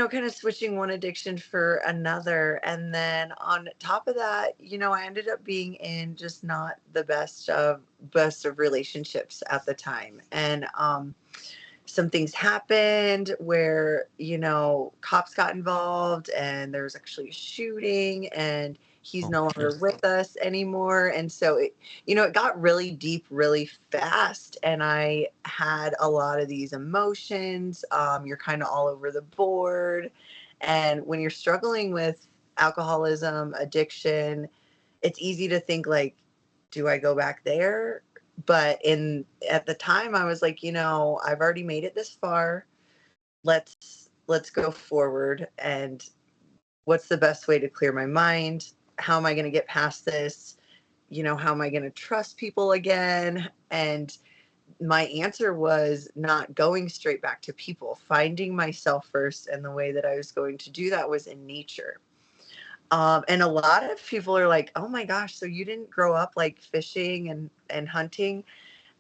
kind of switching one addiction for another. And then on top of that, I ended up being in just not the best of relationships at the time. And some things happened where, cops got involved and there was actually a shooting, and he's no longer with us anymore. And so it got really deep really fast, and I had a lot of these emotions. You're kind of all over the board. And when you're struggling with alcoholism, addiction, it's easy to think like, do I go back there? But at the time I was like, I've already made it this far. Let's go forward. And what's the best way to clear my mind? How am I going to get past this? How am I going to trust people again? And my answer was not going straight back to people, finding myself first. And the way that I was going to do that was in nature. And a lot of people are like, oh my gosh, so you didn't grow up like fishing and hunting?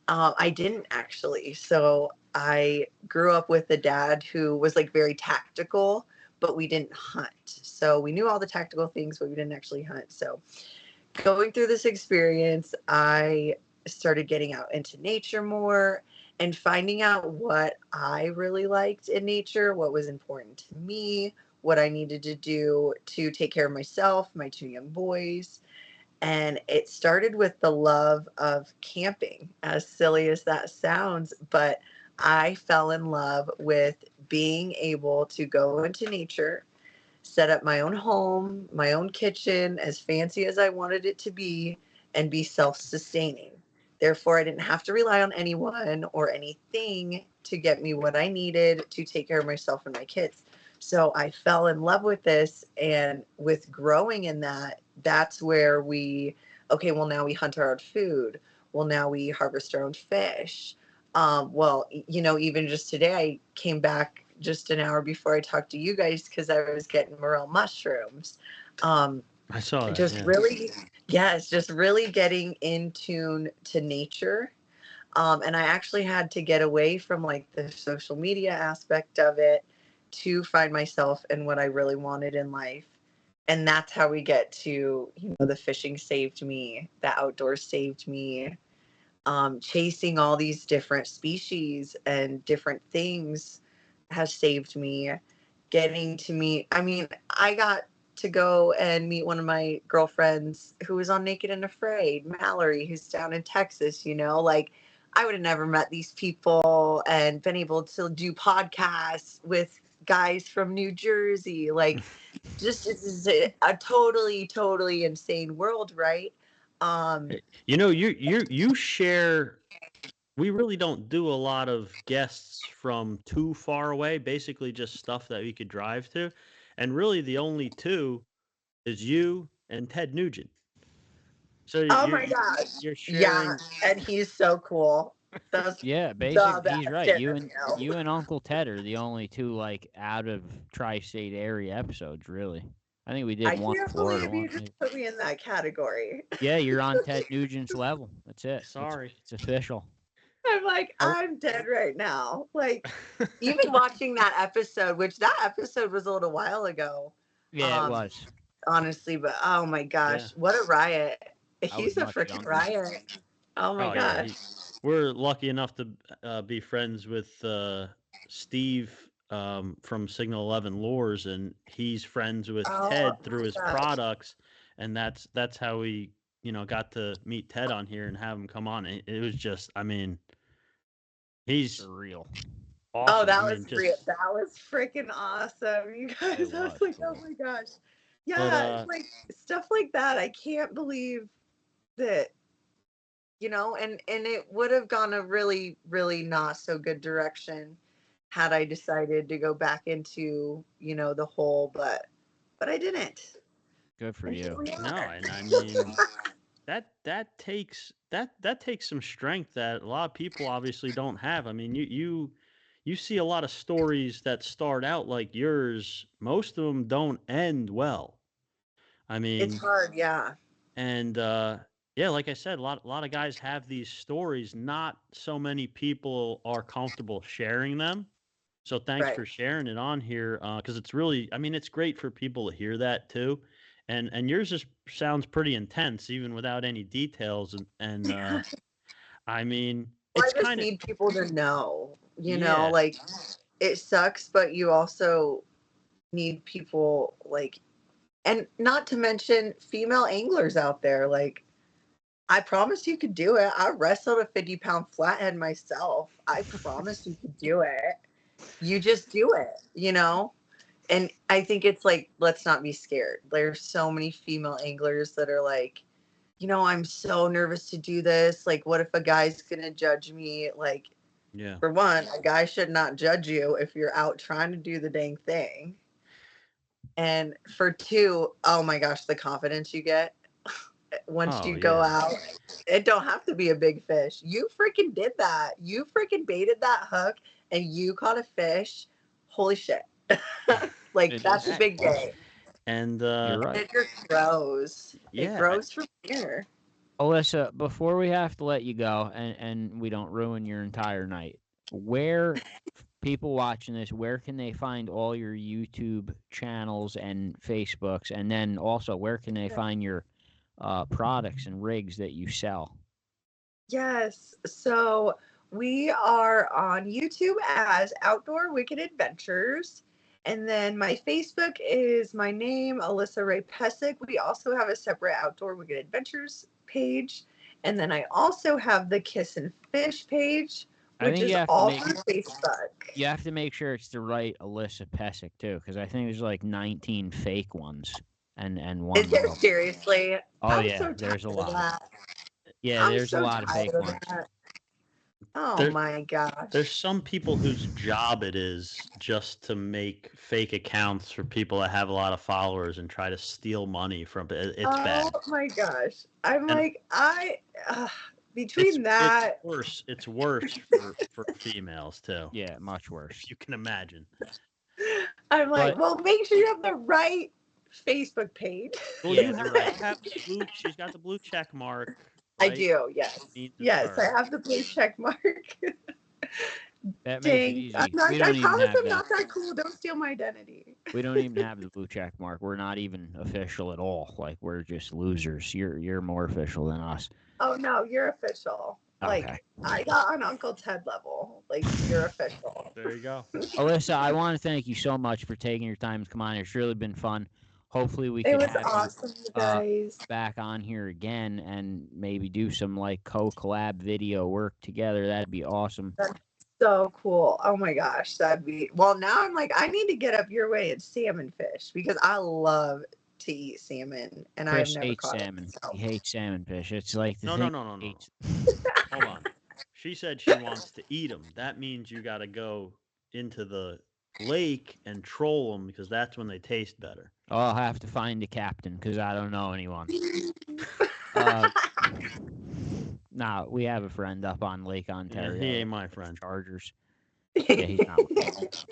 I didn't actually. So I grew up with a dad who was like very tactical, but we didn't hunt. So we knew all the tactical things, but we didn't actually hunt. So going through this experience, I started getting out into nature more and finding out what I really liked in nature, what was important to me, what I needed to do to take care of myself, my two young boys. And it started with the love of camping, as silly as that sounds. But I fell in love with being able to go into nature, set up my own home, my own kitchen, as fancy as I wanted it to be, and be self sustaining. Therefore, I didn't have to rely on anyone or anything to get me what I needed to take care of myself and my kids. So I fell in love with this. And with growing in that, that's where okay, well, now we hunt our own food. Well, now we harvest our own fish. Well, even just today, I came back just an hour before I talked to you guys because I was getting morel mushrooms. I saw that. Just really, yes, just really getting in tune to nature. And I actually had to get away from like the social media aspect of it to find myself and what I really wanted in life. And that's how we get to, the fishing saved me, the outdoors saved me. Chasing all these different species and different things has saved me. Getting to meet, I mean, I got to go and meet one of my girlfriends who was on Naked and Afraid, Mallory, who's down in Texas, like I would have never met these people and been able to do podcasts with guys from New Jersey. Like, just this is a totally insane world, right? You share. We really don't do a lot of guests from too far away. Basically, just stuff that we could drive to, and really the only two is you and Ted Nugent. So oh my gosh, you're sharing. Yeah, and he's so cool. That's basically he's right. You and Uncle Ted are the only two like out of tri-state area episodes, really. I think we did one Florida one. You just put me in that category. Yeah, you're on Ted Nugent's level. That's it. Sorry, it's official. I'm like, I'm dead right now. Like, even watching that episode, which that episode was a little while ago. Yeah, it was. Honestly, but oh my gosh, what a riot. He's a freaking riot. Oh my gosh. Yeah. We're lucky enough to be friends with Steve from Signal 11 Lures, and he's friends with Ted through his products, and that's how we got to meet Ted on here and have him come on. It was just, I mean, he's real. Awesome. Oh, that was real. That was freaking awesome, you guys. I was like, cool. Oh my gosh. Yeah, like stuff like that. I can't believe that, and it would have gone a really, really not so good direction had I decided to go back into, the hole, but I didn't. Good for you. No, and I mean that takes some strength that a lot of people obviously don't have. I mean, you see a lot of stories that start out like yours. Most of them don't end well. I mean, it's hard, yeah. And yeah, like I said, a lot of guys have these stories. Not so many people are comfortable sharing them. So thanks for sharing it on here, because it's really, I mean, it's great for people to hear that too. And yours just sounds pretty intense, even without any details. And I mean, it's I just need people to know, like it sucks, but you also need people like, and not to mention female anglers out there. Like, I promise you could do it. I wrestled a 50-pound flathead myself. I promise you could do it. You just do it, And I think it's like, let's not be scared. There's so many female anglers that are like, I'm so nervous to do this. Like, what if a guy's going to judge me? Like, for one, a guy should not judge you if you're out trying to do the dang thing. And for two, oh my gosh, the confidence you get once you go out. It don't have to be a big fish. You freaking did that. You freaking baited that hook and you caught a fish. Holy shit. Like, that's a big day. And it just grows. It grows from here. Alyssa, before we have to let you go and we don't ruin your entire night, where people watching this, where can they find all your YouTube channels and Facebooks? And then also, where can they find your products and rigs that you sell? Yes. So we are on YouTube as Outdoor Wicked Adventures. And then my Facebook is my name, Alyssa Rae Pasek. We also have a separate Outdoor Wicked Adventures page. And then I also have the Kiss and Fish page, which is all on Facebook. You have to make sure it's the right Alyssa Pesek too, because I think there's like 19 fake ones and one. Is there seriously? Oh yeah, there's a lot. Yeah, there's a lot of fake ones. Oh my gosh. There's some people whose job it is just to make fake accounts for people that have a lot of followers and try to steal money from it. It's bad. Oh my gosh. I'm like, between that. It's worse for females too. Yeah, much worse. If you can imagine. I'm like, well, make sure you have the right Facebook page. Well, you have the blue, she's got the blue check mark. Right? I do, yes. Yes, I have the blue check mark. That makes it easy. I promise I'm not that cool. Don't steal my identity. We don't even have the blue check mark. We're not even official at all. Like, we're just losers. You're more official than us. Oh no, you're official. Okay. Like, I got on Uncle Ted level. Like, you're official. There you go. Alyssa, I want to thank you so much for taking your time to come on. It's really been fun. hopefully we It could was have awesome, you you guys. back on here again and maybe do some like co-collab video work together. That'd be awesome. That's so cool. Oh my gosh, that'd be. Well, now I'm like, I need to get up your way and salmon fish because I love to eat salmon, and I've Chris never hates caught salmon. it. So. He hates salmon fish. It's like the No. thing. Hold on. She said she wants to eat them. That means you got to go into the lake and troll them because that's when they taste better. Oh, I'll have to find a captain because I don't know anyone. Nah, we have a friend up on Lake Ontario. Yeah, he ain't my friend. Chargers. Yeah, he's not.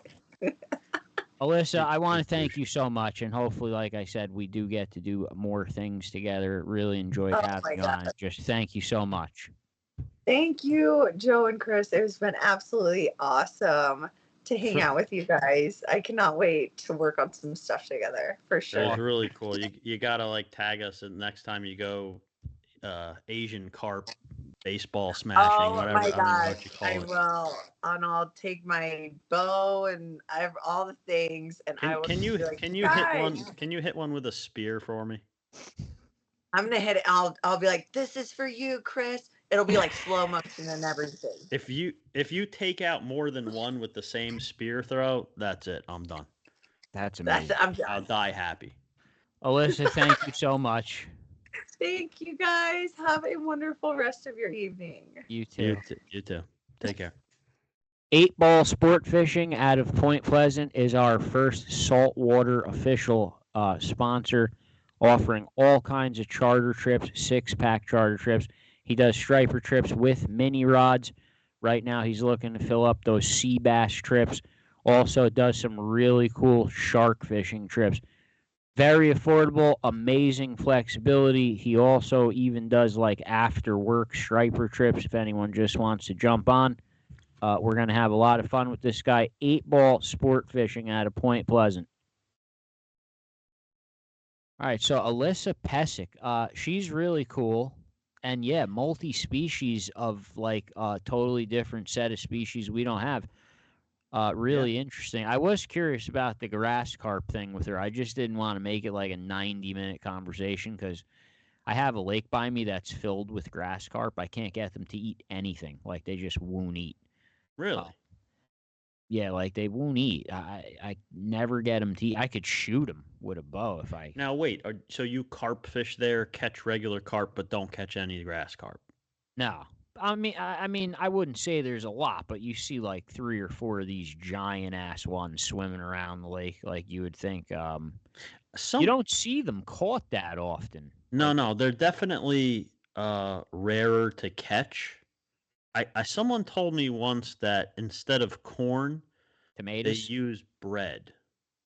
Alyssa, I want to thank you so much, and hopefully, like I said, we do get to do more things together. Really enjoyed having you on. Just thank you so much. Thank you, Joe and Chris. It's been absolutely awesome to hang out with you guys. I cannot wait to work on some stuff together for sure. It was really cool. You gotta like tag us and next time you go Asian carp baseball smashing, whatever. My I don't know gosh, what you call I it. will. And I'll take my bow and I have all the things. And I will. Can you guys, hit one with a spear for me? I'm gonna hit it. I'll be like, this is for you, Chris. It'll be like slow motion and everything. If you take out more than one with the same spear throw, that's it. I'm done. That's amazing. I'll die happy. Alyssa, thank you so much. Thank you guys. Have a wonderful rest of your evening. You too. You too. Take care. 8-Ball Sport Fishing out of Point Pleasant is our first saltwater official sponsor, offering all kinds of charter trips, 6-pack charter trips. He does striper trips with mini rods. Right now, he's looking to fill up those sea bass trips. Also does some really cool shark fishing trips. Very affordable, amazing flexibility. He also even does like after work striper trips if anyone just wants to jump on. We're going to have a lot of fun with this guy. 8-Ball Sport Fishing out of Point Pleasant. All right, so Alyssa Pesek, she's really cool. And yeah, multi-species of like a totally different set of species we don't have. Really interesting. I was curious about the grass carp thing with her. I just didn't want to make it like a 90-minute conversation because I have a lake by me that's filled with grass carp. I can't get them to eat anything. Like they just won't eat. Really? Yeah, like they won't eat. I never get them to eat. I could shoot them with a bow if I. Now wait, so you carp fish there, catch regular carp, but don't catch any grass carp? No. I mean, I wouldn't say there's a lot, but you see like 3 or 4 of these giant ass ones swimming around the lake, like you would think. You don't see them caught that often. No, they're definitely rarer to catch. Someone told me once that instead of corn, tomatoes, they use bread.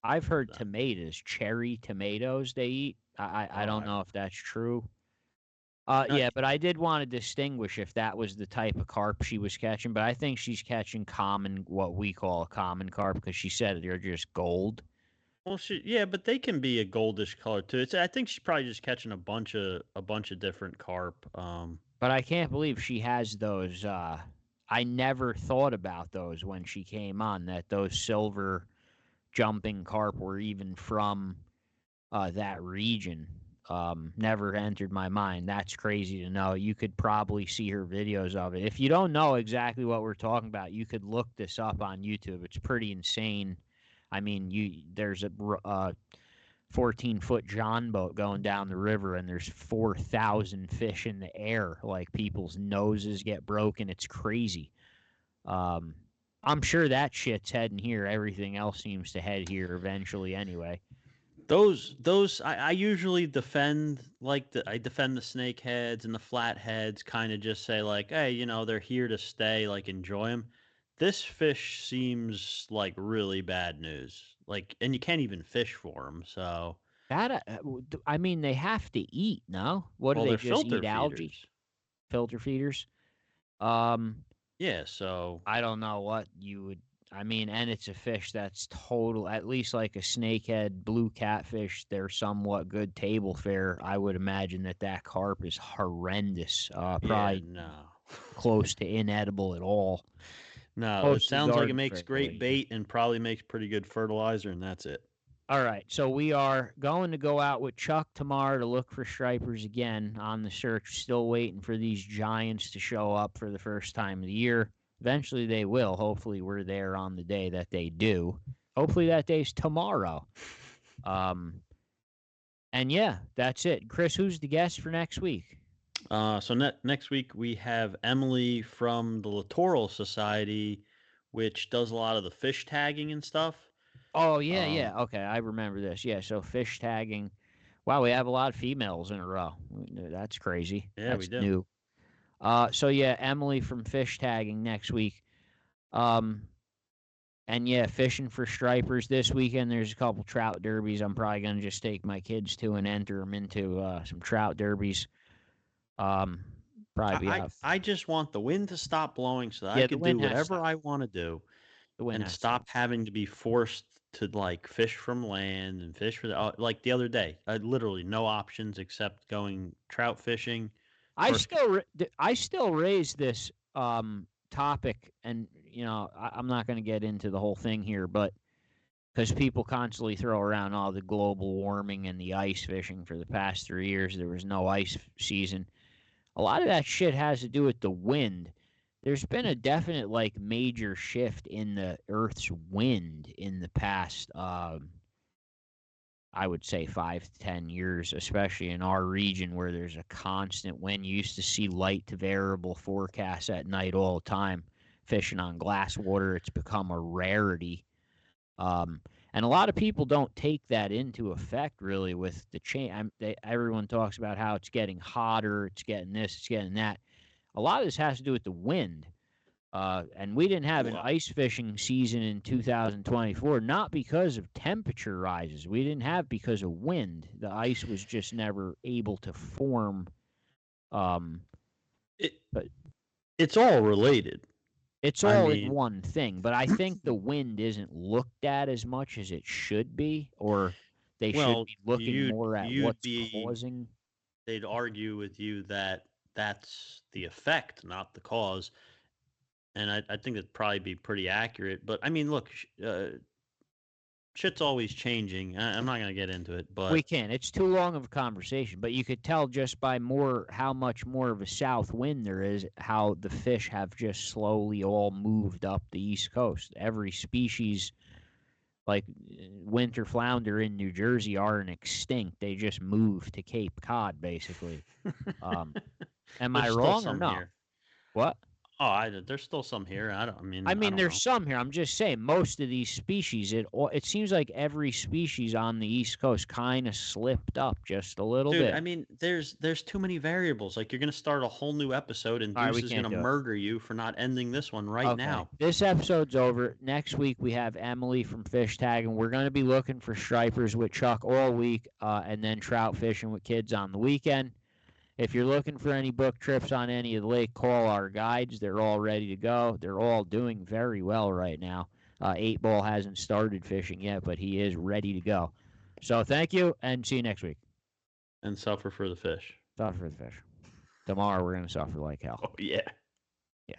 I've heard tomatoes, cherry tomatoes they eat. I don't know if that's true. Yeah, but I did want to distinguish if that was the type of carp she was catching. But I think she's catching common, what we call a common carp, because she said they're just gold. Well, but they can be a goldish color too. I think she's probably just catching a bunch of different carp. But I can't believe she has those. I never thought about those when she came on. That those silver jumping carp were even from that region. Never entered my mind. That's crazy to know. You could probably see her videos of it. If you don't know exactly what we're talking about, you could look this up on YouTube. It's pretty insane. I mean, there's a 14-foot John boat going down the river, and there's 4,000 fish in the air. Like people's noses get broken. It's crazy. I'm sure that shit's heading here. Everything else seems to head here eventually, anyway. Those I usually defend, I defend the snakeheads and the flatheads, kind of just say like, hey, they're here to stay, like enjoy them. This fish seems like really bad news, and you can't even fish for them. So that I mean, they have to eat, no? What do they just eat? Algae, filter feeders. Yeah. So I don't know what you would. I mean, and it's a fish that's total, at least like a snakehead, blue catfish, they're somewhat good table fare. I would imagine that carp is horrendous. Probably close to inedible at all. No, it sounds like it makes great bait and probably makes pretty good fertilizer, and that's it. All right, so we are going to go out with Chuck tomorrow to look for stripers again on the search. Still waiting for these giants to show up for the first time of the year. Eventually they will. Hopefully we're there on the day that they do. Hopefully that day's tomorrow. And yeah, that's it. Chris, who's the guest for next week? So next week we have Emily from the Littoral Society, which does a lot of the fish tagging and stuff. Oh, yeah. Okay, I remember this. Yeah, so fish tagging. Wow, we have a lot of females in a row. That's crazy. Yeah, That's we do. New. So yeah, Emily from fish tagging next week. And yeah, fishing for stripers this weekend. There's a couple trout derbies. I'm probably gonna just take my kids to and enter them into some trout derbies. Probably I just want the wind to stop blowing so that Yeah, I can do whatever I want to do The wind and has stop stopped. having to be forced to like fish from land and fish for like the other day. I literally no options except going trout fishing. I still raise this topic, and I'm not going to get into the whole thing here, but because people constantly throw around all the global warming and the ice fishing for the past 3 years, there was no ice season. A lot of that shit has to do with the wind. There's been a definite like major shift in the Earth's wind in the past I would say 5 to 10 years, especially in our region where there's a constant wind. You used to see light to variable forecasts at night all the time. Fishing on glass water, it's become a rarity. And a lot of people don't take that into effect really with the change. Everyone talks about how it's getting hotter, it's getting this, it's getting that. A lot of this has to do with the wind. And we didn't have an ice fishing season in 2024, not because of temperature rises. We didn't have because of wind. The ice was just never able to form. But it's all related. It's all in one thing. But I think the wind isn't looked at as much as it should be, or they should be looking more at what's causing. They'd argue with you that that's the effect, not the cause. And I think it'd probably be pretty accurate. But I mean, look, shit's always changing. I'm not gonna get into it, but we can. It's too long of a conversation. But you could tell just by how much more of a south wind there is, how the fish have just slowly all moved up the East Coast. Every species, like winter flounder in New Jersey, aren't extinct. They just moved to Cape Cod, basically. Am I wrong or no? What? Oh, there's still some here. I mean, there's some here. I'm just saying, most of these species, it seems like every species on the East Coast kind of slipped up just a little bit. I mean, there's too many variables. Like, you're going to start a whole new episode, and Deuce is going to murder you for not ending this one now. This episode's over. Next week, we have Emily from Fish Tag, and we're going to be looking for stripers with Chuck all week, and then trout fishing with kids on the weekend. If you're looking for any book trips on any of the lake, call our guides. They're all ready to go. They're all doing very well right now. 8-Ball hasn't started fishing yet, but he is ready to go. So thank you, and see you next week. And suffer for the fish. Suffer for the fish. Tomorrow we're going to suffer like hell. Oh, yeah. Yeah.